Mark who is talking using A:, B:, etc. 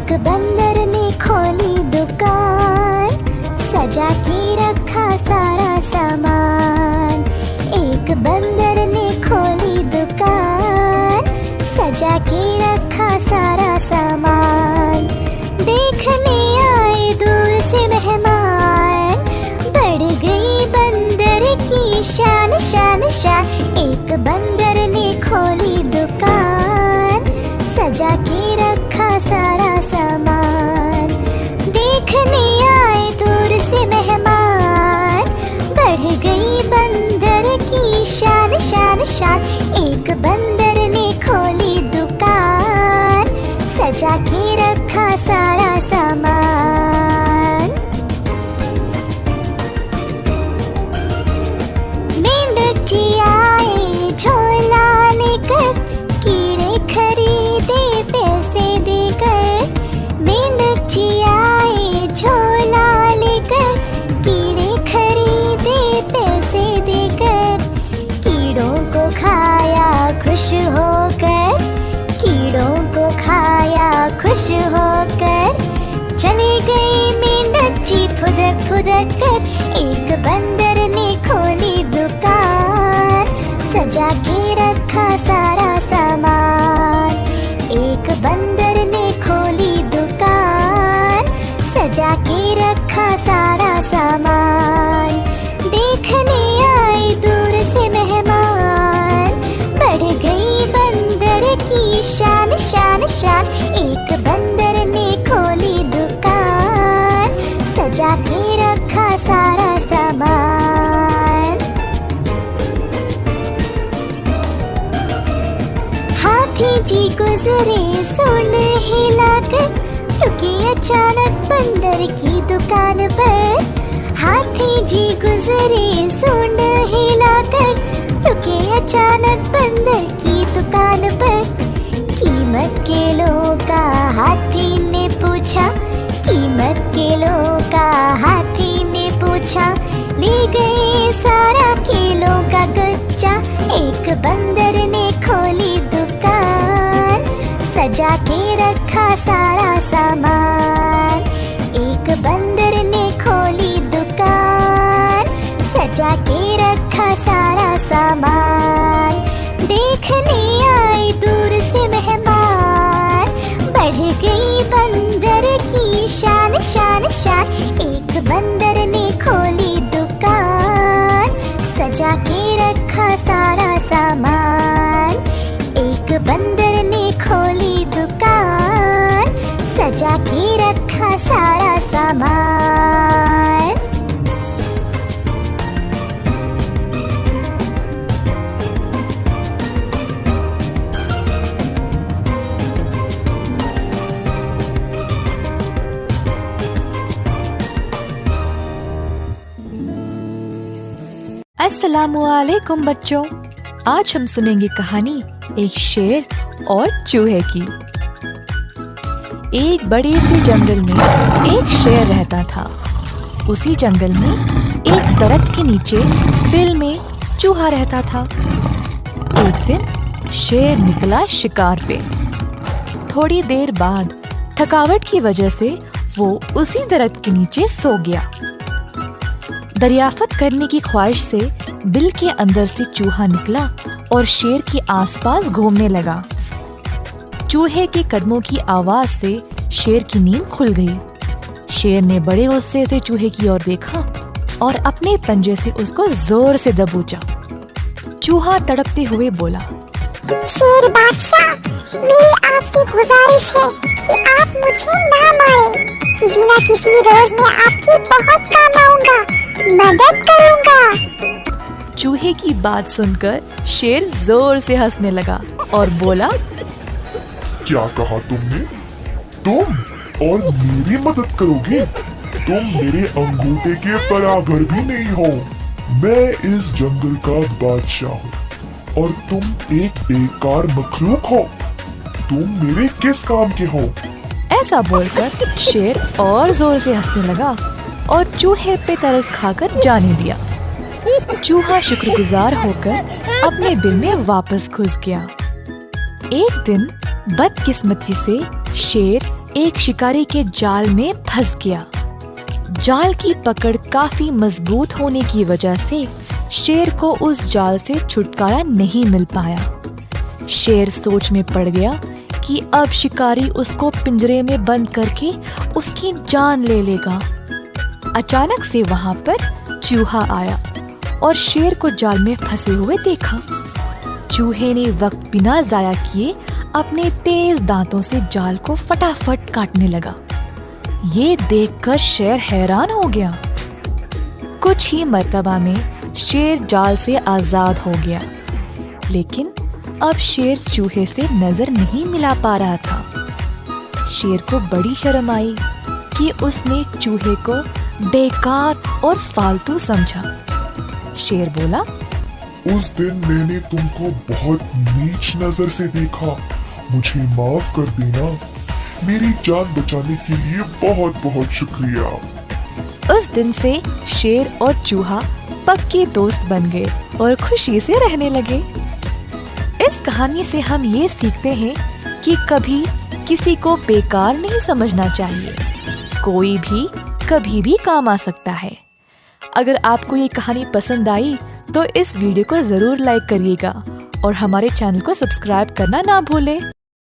A: एक बंदर ने खोली दुकान, सजा के रखा सारा सामान। एक बंदर ने खोली दुकान, सजा के रखा सारा सामान। देखने आए दूर से मेहमान, बढ़ गई बंदर की शान शान शान। एक बंदर ने खोली दुकान, सजा के रखा सारा सामान। देखने आए दूर से मेहमान, बढ़ गई बंदर की शान शान शान। एक बंदर ने खोली दुकान, सजा के रखा सारा सामान। मेंढक जी आए झोला लेकर, कीड़े खरीदे पैसे देकर। मेंढक जी आए झोला लेकर, कीड़े खरीदे पैसे देकर। कीड़ों को खाया खुश होकर, कीड़ों को खाया खुश होकर। चले गए मेंढक जी फुदक फुदक कर। एक बंदर ने खोली दुकान, सजा के रखा सारा सामान। एक बंदर ने खोली दुकान, सजा के रखा सारा सामान। देखने आए दूर से मेहमान, बढ़ गई बंदर की शान शान शान। एक बंदर ने खोली दुकान, सजा के रखा सारा सामान। हाथी जी गुजरे सूंड हिलाकर, रुके अचानक बंदर की दुकान पर। हाथी जी गुजरे सूंड हिलाकर, रुके अचानक बंदर की दुकान पर। कीमत किलो का हाथी ने पूछा, कीमत किलो का हाथी ने पूछा। ले गए सारा किलो का गुच्छा। एक बंदर ने खोली दुकान, सजा के रखा सारा सामान। एक बंदर ने खोली दुकान, सजा के रखा सारा सामान। देखने आए दूर से मेहमान, बढ़ गई बंदर की शान शान शान। एक बंदर ने खोली दुकान, सजा के रखा सारा सामान। एक बंदर ने खोली दुकान, सजा के रखा सारा सामान।
B: अस्सलामुअलैकुम बच्चों, आज हम सुनेंगे कहानी एक शेर और चूहे की। एक बड़े से जंगल में एक शेर रहता था। उसी जंगल में एक दरख्त के नीचे बिल में चूहा रहता था। एक दिन शेर निकला शिकार पे। थोड़ी देर बाद थकावट की वजह से वो उसी दरख्त के नीचे सो गया। दरियाफत करने की ख्वाहिश से बिल के अंदर से चूहा निकला और शेर के आसपास घूमने लगा। चूहे के कदमों की आवाज से शेर की नींद खुल गई। शेर ने बड़े गुस्से से चूहे की ओर देखा और अपने पंजे से उसको जोर से दबोचा। चूहा तड़पते हुए बोला,
A: शेर बादशाह, मेरी आपसे गुजारिश है कि आप मुझे ना मारें। किसी न किसी रोज मैं आपकी बहुत काम आऊंगा, मदद करूंगा।
B: चूहे की बात सुनकर शेर जोर से हंसने लगा और बोला,
C: क्या कहा तुमने? तुम और मेरी मदद करोगे? तुम मेरे अंगूठे के बराबर भी नहीं हो। मैं इस जंगल का बादशाह हूँ और तुम एक बेकार मखलूक हो। तुम मेरे किस काम के हो?
B: ऐसा बोलकर शेर और जोर से हंसने लगा और चूहे पे तरस खाकर जाने दिया। चूहा शुक्रगुजार होकर अपने बिल में वापस घुस गया। एक दिन बदकिस्मती से शेर एक शिकारी के जाल में फंस गया। जाल की पकड़ काफी मजबूत होने की वजह से शेर को उस जाल से छुटकारा नहीं मिल पाया। शेर सोच में पड़ गया कि अब शिकारी उसको पिंजरे में बंद करके उसकी जान ले लेगा। अचानक से वहां पर चूहा आया और शेर को जाल में फंसे हुए देखा। चूहे ने वक्त बिना जाया किए अपने तेज दांतों से जाल को फटाफट काटने लगा। ये देखकर शेर हैरान हो गया। कुछ ही मर्तबा में शेर जाल से आजाद हो गया, लेकिन अब शेर चूहे से नजर नहीं मिला पा रहा था। शेर को बड़ी शर्म आई कि उसने चूहे को बेकार और फालतू समझा। शेर बोला,
C: उस दिन मैंने तुमको बहुत नीच नजर से देखा, मुझे माफ कर देना। मेरी जान बचाने के लिए बहुत बहुत शुक्रिया।
B: उस दिन से शेर और चूहा पक्के दोस्त बन गए और खुशी से रहने लगे। इस कहानी से हम ये सीखते हैं कि कभी किसी को बेकार नहीं समझना चाहिए। कोई भी कभी भी काम आ सकता है। अगर आपको ये कहानी पसंद आई तो इस वीडियो को जरूर लाइक करिएगा और हमारे चैनल को सब्सक्राइब करना ना भूलें।